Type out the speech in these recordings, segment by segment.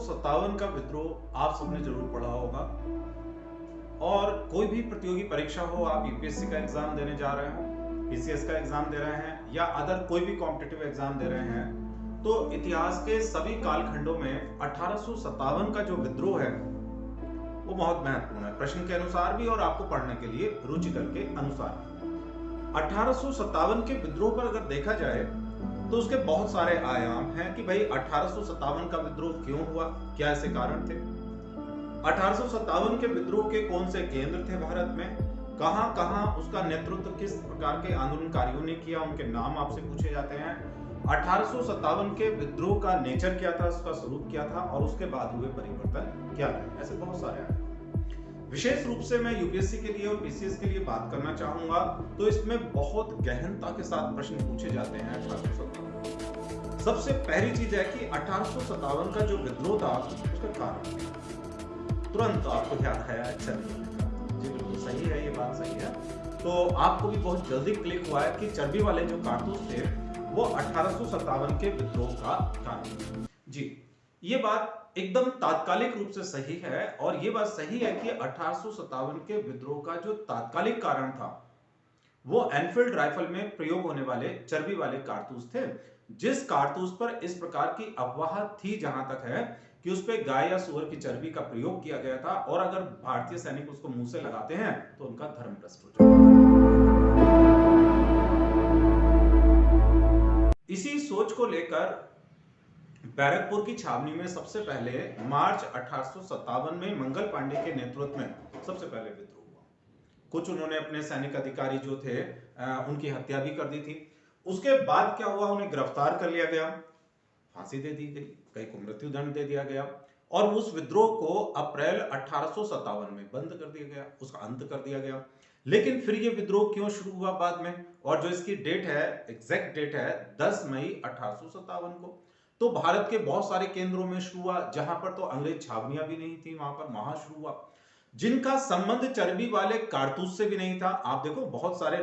1857 का विद्रोह आप सबने जरूर पढ़ा होगा। और कोई भी प्रतियोगी परीक्षा हो, आप यूपीएससी का एग्जाम देने जा रहे हो, पीसीएस का एग्जाम दे रहे हैं या अदर कोई भी कॉम्पिटिटिव एग्जाम दे रहे हैं, तो इतिहास के सभी कालखंडों में 1857 का जो विद्रोह है वो बहुत महत्वपूर्ण है, प्रश्न के अनुसार भी और आपको पढ़ने के लिए रुचिकर के अनुसार भी। 1857 के विद्रोह पर अगर देखा जाए तो उसके बहुत सारे आयाम हैं कि भाई 1857 का विद्रोह क्यों हुआ, क्या ऐसे कारण थे, 1857 के विद्रोह के कौन से केंद्र थे भारत में, कहां कहां उसका नेतृत्व किस प्रकार के आंदोलनकारियों ने किया, उनके नाम आपसे पूछे जाते हैं। 1857 के विद्रोह का नेचर क्या था, उसका स्वरूप क्या था और उसके बाद हुए परिवर्तन क्या थे, ऐसे बहुत सारे हैं। विशेष रूप से मैं यूपीएससी के लिए और पीसीएस के लिए बात करना चाहूंगा तो इसमें बहुत गहनता के साथ प्रश्न पूछे जाते हैं 1857। सबसे पहली चीज है कि 1857 का जो विद्रोह था उसका कारण तुरंत आपको ध्यान आया, अच्छा जी बिल्कुल सही है, ये बात सही है। तो आपको भी बहुत जल्दी क्लिक हुआ है कि चर्बी वाले जो कारतूस थे वो 1857 के विद्रोह का कारण। जी, ये बात एकदम तात्कालिक रूप से सही है और ये बात सही है कि 1857 के विद्रोह का जो तात्कालिक कारण था वो एनफील्ड राइफल में प्रयोग होने वाले चर्बी वाले कारतूस थे, जिस कारतूस पर इस प्रकार की अफवाह थी जहां तक है कि उस पे गाय या सूअर की चर्बी का प्रयोग किया गया था और अगर भारतीय सैनिक उसको मुंह से लगाते हैं तो उनका धर्म भ्रष्ट हो जाता है। इसी सोच को लेकर बैरकपुर की छावनी में सबसे पहले मार्च 1857 में मंगल पांडे के नेतृत्व में सबसे पहले विद्रोह हुआ। कुछ उन्होंने अपने सैनिक अधिकारी जो थे उनकी हत्या भी कर दी थी। उसके बाद क्या हुआ, उन्हें गिरफ्तार कर लिया गया, फांसी दे दी गई, कई को मृत्युदंड दे दिया गया और उस विद्रोह को अप्रैल 1857 में बंद कर दिया गया, उसका अंत कर दिया गया। लेकिन फिर ये विद्रोह क्यों शुरू हुआ बाद में, और जो इसकी डेट है, एग्जैक्ट डेट है 10 मई 1857 को। तो भारत के बहुत सारे केंद्रों में शुरू हुआ, जहां पर तो अंग्रेज छावनियां भी नहीं थी वहां पर वहां शुरू हुआ, जिनका संबंध चर्बी वाले कारतूस से भी नहीं था। आप देखो बहुत सारे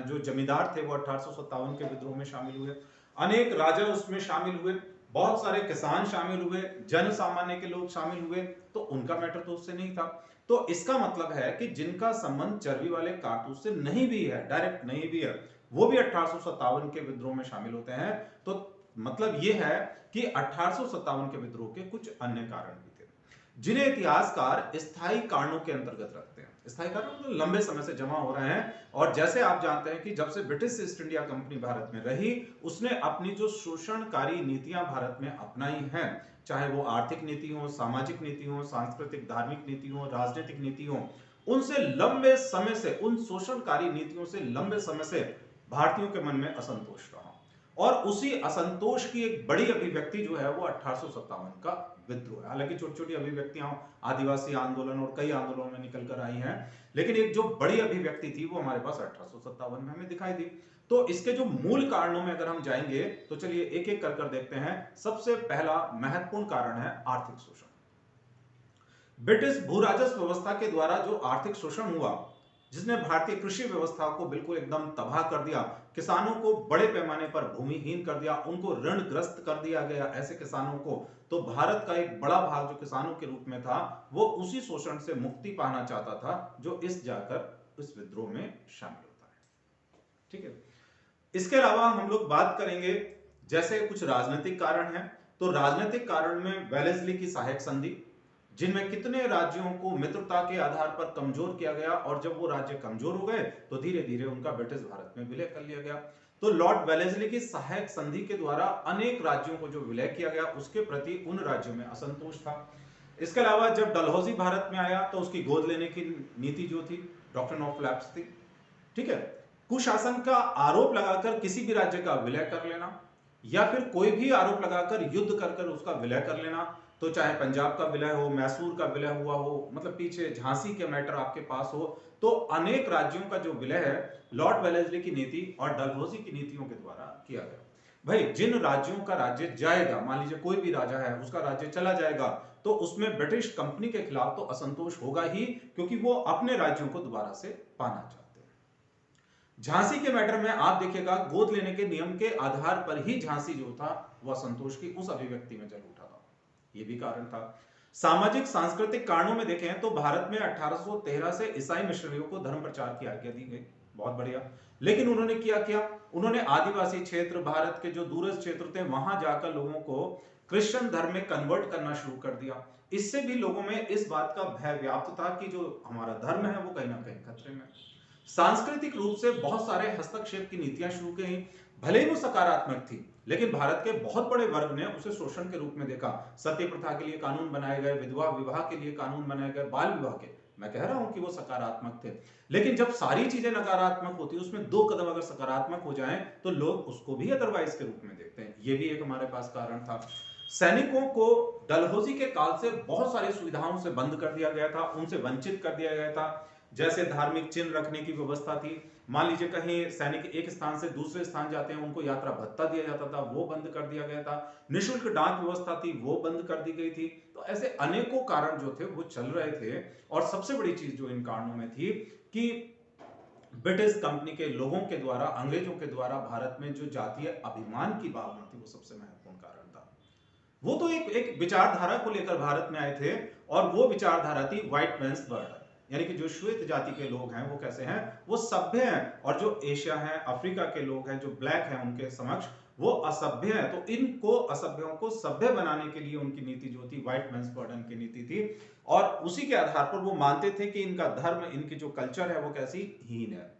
जो जमींदार थे वो 1857 के विद्रोह में शामिल हुए, अनेक राजा उसमें शामिल हुए, बहुत सारे किसान शामिल हुए, जन सामान्य के लोग शामिल हुए, तो उनका मैटर तो उससे नहीं था। तो इसका मतलब है कि जिनका संबंध चर्बी वाले कारतूस से नहीं भी है, डायरेक्ट नहीं भी है, वो भी 1857 के विद्रोह में शामिल होते हैं। तो मतलब यह है कि 1857 के विद्रोह के कुछ अन्य कारण भी थे, जिन्हें इतिहासकार स्थायी कारणों के अंतर्गत रखते हैं। स्थायी कारण मतलब लंबे समय से जमा हो रहे हैं, और जैसे आप जानते हैं कि जब से British east India company Bharat में रही, उसने अपनी जो शोषणकारी नीतियां भारत में अपनाई हैं, चाहे वो आर्थिक नीति हो, सामाजिक नीति हो, सांस्कृतिक धार्मिक नीति हो, राजनीतिक नीति हो, उनसे लंबे समय से, उन शोषणकारी नीतियों से लंबे समय से भारतीयों के मन में असंतोष रहा, और उसी असंतोष की एक बड़ी अभिव्यक्ति जो है वो 1857 का विद्रोह है। हालांकि छोटी छोटी अभिव्यक्तियां आदिवासी आंदोलन और कई आंदोलनों में निकल कर आई हैं, लेकिन एक जो बड़ी अभिव्यक्ति थी वो हमारे पास 1857 में हमें दिखाई दी। तो इसके जो मूल कारणों में अगर हम जाएंगे तो चलिए एक एक कर देखते हैं। सबसे पहला महत्वपूर्ण कारण है आर्थिक शोषण। ब्रिटिश भू राजस्व व्यवस्था के द्वारा जो आर्थिक शोषण हुआ, जिसने भारतीय कृषि व्यवस्था को बिल्कुल एकदम तबाह कर दिया, किसानों को बड़े पैमाने पर भूमिहीन कर दिया, उनको ऋणग्रस्त कर दिया गया। ऐसे किसानों को, तो भारत का एक बड़ा भाग जो किसानों के रूप में था वो उसी शोषण से मुक्ति पाना चाहता था, जो इस जाकर इस विद्रोह में शामिल होता है। ठीक है, इसके अलावा हम लोग बात करेंगे जैसे कुछ राजनीतिक कारण हैं। तो राजनीतिक कारण में वेलेस्ली की सहायक संधि, जिनमें कितने राज्यों को मित्रता के आधार पर कमजोर किया गया, और जब वो राज्य कमजोर हो गए तो धीरे धीरे उनका ब्रिटिश भारत में विलय कर लिया गया। तो लॉर्ड वेलेस्ली की सहायक संधि के द्वारा अनेक राज्यों को जो विलय किया गया, उसके प्रति उन राज्यों में असंतोष था। इसके अलावा जब डलहौजी भारत में आया तो उसकी गोद लेने की नीति जो थी, डॉक्ट्रिन ऑफ लैप्स थी। ठीक है, कुशासन का आरोप लगाकर किसी भी राज्य का विलय कर लेना, या फिर कोई भी आरोप लगाकर युद्ध कर उसका विलय कर लेना। तो चाहे पंजाब का विलय हो, मैसूर का विलय हुआ हो, मतलब पीछे झांसी के मैटर आपके पास हो, तो अनेक राज्यों का जो विलय है लॉर्ड वेलेस्ली की नीति और डलहौजी की नीतियों के द्वारा किया गया। भाई जिन राज्यों का राज्य जाएगा, मान लीजिए कोई भी राजा है उसका राज्य चला जाएगा, तो उसमें ब्रिटिश कंपनी के खिलाफ तो असंतोष होगा ही, क्योंकि वो अपने राज्यों को दोबारा से पाना चाहते हैं। झांसी के मैटर में आप देखिएगा, गोद लेने के नियम के आधार पर ही झांसी जो था वह असंतोष की उस अभिव्यक्ति में चल उठा था। ये भी कारण था। सामाजिक सांस्कृतिक कारणों में देखें तो भारत में 1813 से ईसाई मिशनरियों को धर्म प्रचार की आज्ञा दी गई, बहुत बढ़िया। लेकिन उन्होंने किया उन्होंने आदिवासी क्षेत्र, भारत के जो दूरस्थ क्षेत्र थे, वहां जाकर लोगों को क्रिश्चियन धर्म में कन्वर्ट करना शुरू कर दिया। इससे भी लोगों में इस बात का भय व्याप्त था कि जो हमारा धर्म है वो कहीं ना कहीं खतरे में। सांस्कृतिक रूप से बहुत सारे हस्तक्षेप की नीतियां शुरू की, भले ही वो सकारात्मक थी, लेकिन भारत के बहुत बड़े वर्ग ने उसे शोषण के रूप में देखा। सत्य प्रथा के लिए कानून बनाए गए, विधवा विवाह के लिए कानून बनाए गए, बाल विवाह के। मैं कह रहा हूं कि वो सकारात्मक थे, लेकिन जब सारी चीजें नकारात्मक होती है, उसमें 2 कदम अगर सकारात्मक हो जाएं तो लोग उसको भी अदरवाइज के रूप में देखते हैं। ये भी एक हमारे पास कारण था। सैनिकों को डलहौजी के काल से बहुत सारी सुविधाओं से बंद कर दिया गया था, उनसे वंचित कर दिया गया था। जैसे धार्मिक चिन्ह रखने की व्यवस्था थी, मान लीजिए कहीं सैनिक एक स्थान से दूसरे स्थान जाते हैं, उनको यात्रा भत्ता दिया जाता था, वो बंद कर दिया गया था। निःशुल्क डाक व्यवस्था थी, वो बंद कर दी गई थी। तो ऐसे अनेकों कारण जो थे वो चल रहे थे। और सबसे बड़ी चीज जो इन कारणों में थी कि ब्रिटिश कंपनी के लोगों के द्वारा, अंग्रेजों के द्वारा भारत में जो जातीय अभिमान की भावना थी, वो सबसे महत्वपूर्ण कारण था। वो तो एक विचारधारा को लेकर भारत में आए थे, और वो विचारधारा थी व्हाइट मैन्स बर्डर, यानी कि जो श्वेत जाति के लोग हैं वो कैसे हैं, वो सभ्य हैं, और जो एशिया हैं, अफ्रीका के लोग हैं, जो ब्लैक हैं, उनके समक्ष वो असभ्य है। तो इनको, असभ्यों को सभ्य बनाने के लिए उनकी नीति जो थी व्हाइट मैन्स बर्डन की नीति थी, और उसी के आधार पर वो मानते थे कि इनका धर्म, इनकी जो कल्चर है वो कैसी हीन है।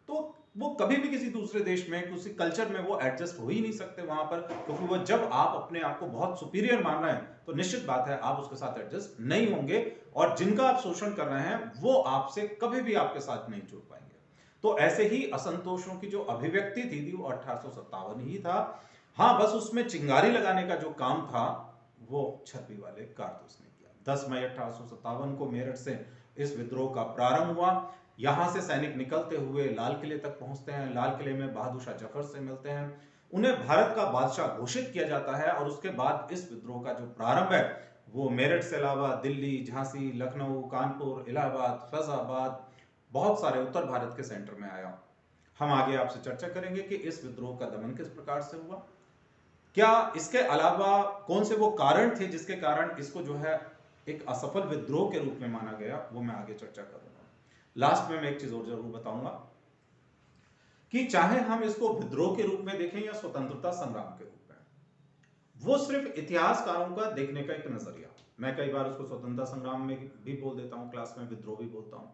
तो वो कभी भी किसी दूसरे देश में, किसी कल्चर में वो एडजस्ट हो ही नहीं सकते वहां पर, क्योंकि वो जब आप अपने आप को बहुत सुपीरियर मान रहे हैं तो निश्चित बात है आप उसके साथ एडजस्ट नहीं होंगे, और जिनका आप शोषण कर रहे हैं वो आपसे कभी भी आपके साथ नहीं जुड़ पाएंगे। तो ऐसे ही असंतोषों की जो अभिव्यक्ति थी वो 1857 ही था। हाँ, बस उसमें चिंगारी लगाने का जो काम था वो छतरी वाले कारतूस ने किया। 10 मई 1857 को मेरठ से इस विद्रोह का प्रारंभ हुआ। यहां से सैनिक निकलते हुए लाल किले तक पहुंचते हैं, लाल किले में बहादुर शाह जफर से मिलते हैं, उन्हें भारत का बादशाह घोषित किया जाता है, और उसके बाद इस विद्रोह का जो प्रारंभ है वो मेरठ से अलावा दिल्ली, झांसी, लखनऊ, कानपुर, इलाहाबाद, फैजाबाद, बहुत सारे उत्तर भारत के सेंटर में आया। हम आगे आपसे चर्चा करेंगे कि इस विद्रोह का दमन किस प्रकार से हुआ, क्या इसके अलावा कौन से वो कारण थे जिसके कारण इसको जो है एक असफल विद्रोह के रूप में माना गया, वो मैं आगे चर्चा करूंगा। लास्ट में मैं एक चीज और जरूर बताऊंगा कि चाहे हम इसको विद्रोह के रूप में देखें या स्वतंत्रता संग्राम के रूप में, वो सिर्फ इतिहासकारों का देखने का एक नजरिया। मैं कई बार उसको स्वतंत्रता संग्राम में भी बोल देता हूं, क्लास में विद्रोह भी बोलता हूं।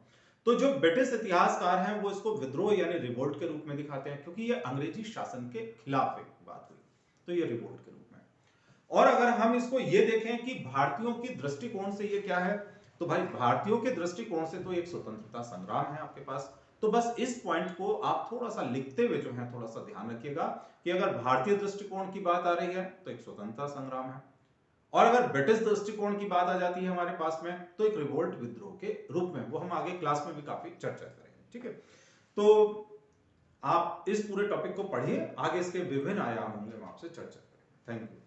तो जो ब्रिटिश इतिहासकार हैं वो इसको विद्रोह यानी रिवोल्ट के रूप में दिखाते हैं, क्योंकि ये अंग्रेजी शासन के खिलाफ एक बात हुई, तो ये रिवोल्ट के रूप में। और अगर हम इसको ये देखें कि भारतीयों की दृष्टिकोण से ये क्या है, तो भाई भारतीयों के दृष्टिकोण से तो एक स्वतंत्रता संग्राम है आपके पास। तो बस इस पॉइंट को आप थोड़ा सा लिखते हुए जो है थोड़ा सा ध्यान रखिएगा कि अगर भारतीय दृष्टिकोण की बात आ रही है तो एक स्वतंत्रता संग्राम है, और अगर ब्रिटिश दृष्टिकोण की बात आ जाती है हमारे पास में तो एक रिवोल्ट विद्रोह के रूप में। वो हम आगे क्लास में भी काफी चर्चा करेंगे, ठीक है। तो आप इस पूरे टॉपिक को पढ़िए, आगे इसके विभिन्न आयाम होंगे, हम आपसे चर्चा करेंगे। Thank you.